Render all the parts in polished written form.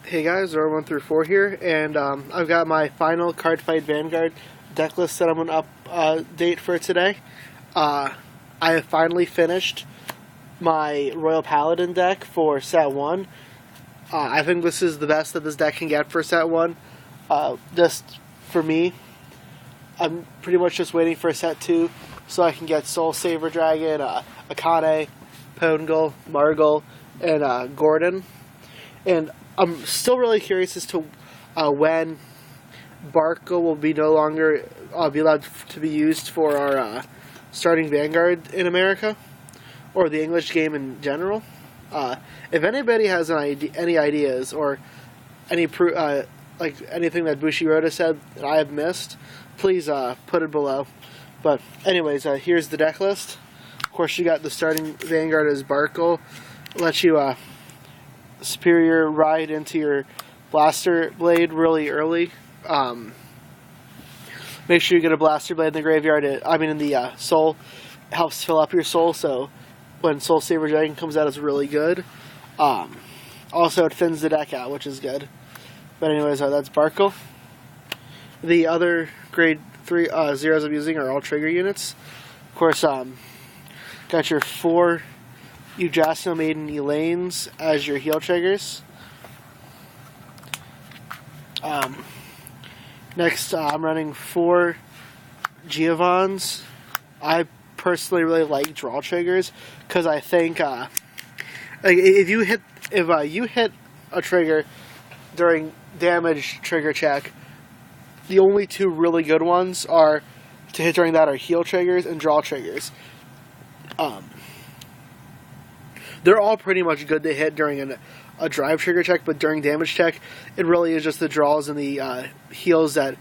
Hey guys, Royal 1 through 4 here, and I've got my final Cardfight Vanguard deck list that I'm going to update for today. I have finally finished my Royal Paladin deck for set 1. I think this is the best that this deck can get for set 1. Just for me, I'm pretty much just waiting for set 2 so I can get Soul Saver Dragon, Akane, Pongal, Margal, and Gordon. And I'm still really curious as to when Barco will be no longer be allowed to be used for our starting Vanguard in America, or the English game in general. If anybody has any ideas or any like anything that Bushiroad said that I have missed, please put it below. But anyways, here's the deck list. Of course, you got the starting Vanguard as Barco. Lets you Superior ride into your Blaster Blade really early. Make sure you get a Blaster Blade in the graveyard. In the Soul. It helps fill up your Soul, so when Soul Saver Dragon comes out, it's really good. Also, it thins the deck out, which is good. But anyways, that's Barco. The other grade 3 zeros I'm using are all trigger units. Of course, got your 4 Yggdrasil Maiden Elaines as your heal triggers. Next, I'm running 4 Giovans. I personally really like draw triggers because I think if you hit a trigger during damage trigger check, the only 2 really good ones are to hit during that are heal triggers and draw triggers. They're all pretty much good to hit during a drive trigger check, but during damage check, it really is just the draws and the heals that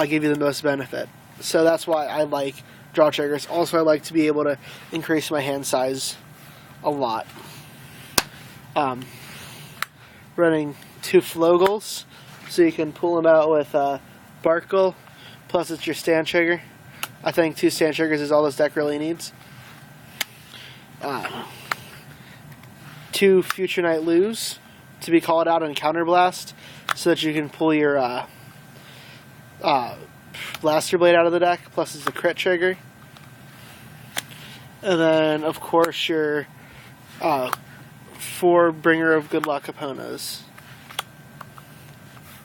give you the most benefit. So that's why I like draw triggers. Also, I like to be able to increase my hand size a lot. Running 2 Flogels, so you can pull them out with Barkle, plus it's your stand trigger. I think 2 stand triggers is all this deck really needs. 2 Future Night Lose to be called out on Counterblast so that you can pull your Blaster Blade out of the deck, plus it's a crit trigger. And then, of course, your 4 Bringer of Good Luck Caponas.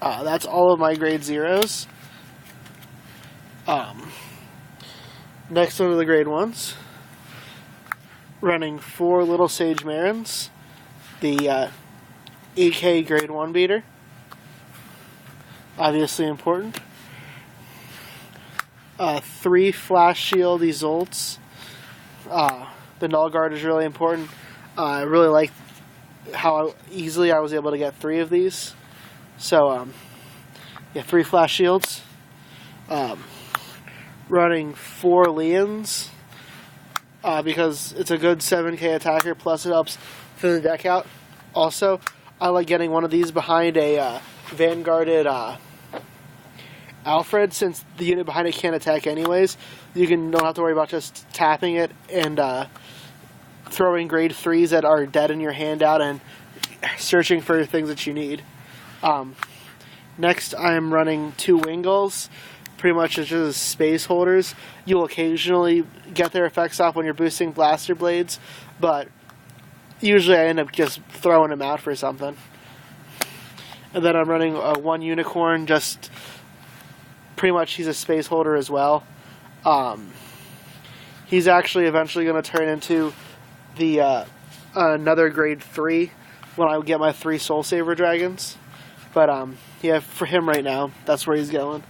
That's all of my grade 0s. Next one are the grade 1s. Running 4 Little Sage Marins. The EK grade 1 beater. Obviously important. 3 Flash Shield Isolts. The Null Guard is really important. I really like how easily I was able to get 3 of these. So, 3 Flash Shields. Running 4 Lians. Because it's a good 7k attacker, plus it helps thin the deck out. Also, I like getting one of these behind a Vanguarded Alfred, since the unit behind it can't attack anyways. You don't have to worry about just tapping it and throwing grade 3s that are dead in your hand out and searching for things that you need. Next, I'm running 2 Wingulls. Pretty much it's just space holders. You'll occasionally get their effects off when you're boosting Blaster Blades, but usually I end up just throwing them out for something. And then I'm running 1 Unicorn, just pretty much he's a space holder as well. He's actually eventually going to turn into the another grade 3 when I get my 3 Soul Saver Dragons. But yeah, for him right now, that's where he's going.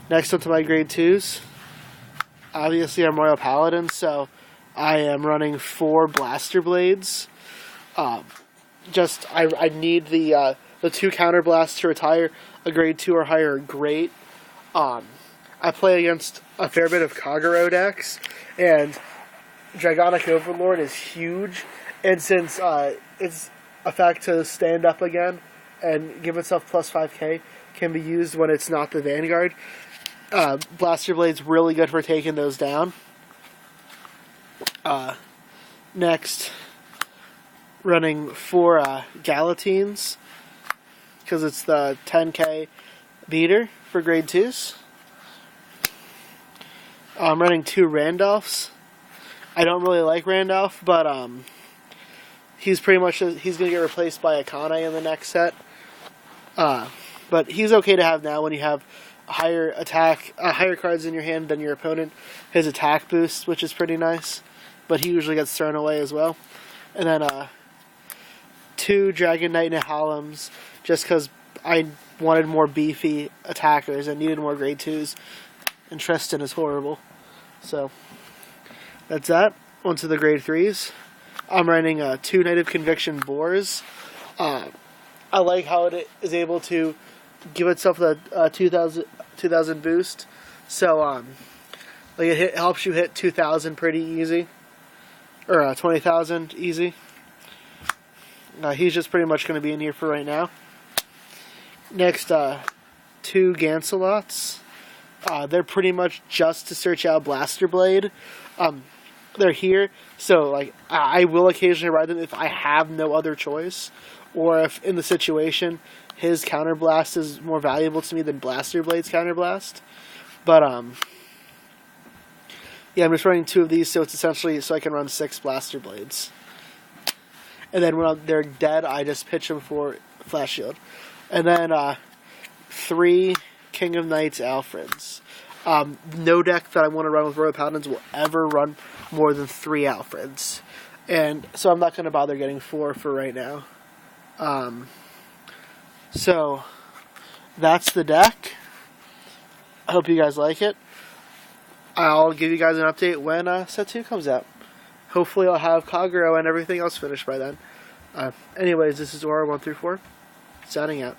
Next up to my grade 2s. Obviously, I'm Royal Paladin, so I am running 4 Blaster Blades. I need the 2 Counter Blasts to retire. A grade 2 or higher are great. I play against a fair bit of Kagero decks, and Dragonic Overlord is huge. And since it's a fact to stand up again and give itself plus 5k, can be used when it's not the Vanguard. Blaster Blade's really good for taking those down. Next, running 4 Galatines, because it's the 10k beater for grade 2s. I'm running 2 Randolphs. I don't really like Randolph, but he's going to get replaced by Akane in the next set. But he's okay to have now when you have higher cards in your hand than your opponent. His attack boost, which is pretty nice, but he usually gets thrown away as well. And then 2 Dragon Knight Nihalims, just because I wanted more beefy attackers and needed more grade 2s. And Tristan is horrible. So that's that. On to the grade 3s. I'm running 2 Native Conviction Boars. I like how it is able to give itself the 2000 boost. So like it helps you hit 2000 pretty easy, or 20,000 easy. He's just pretty much going to be in here for right now. Next, 2 Gancelots. They're pretty much just to search out Blaster Blade. They're here, so like I will occasionally ride them if I have no other choice, or if in the situation his counterblast is more valuable to me than Blaster Blade's counterblast. But yeah, I'm just running 2 of these, so it's essentially so I can run 6 Blaster Blades. And then when they're dead, I just pitch them for Flash Shield. And then 3 King of Knights Alfreds. No deck that I want to run with Royal Paladins will ever run more than 3 Alfreds. And so I'm not going to bother getting 4 for right now. So that's the deck. I hope you guys like it. I'll give you guys an update when set 2 comes out. Hopefully I'll have Kagero and everything else finished by then. Anyways, this is Aura 1 through 4, signing out.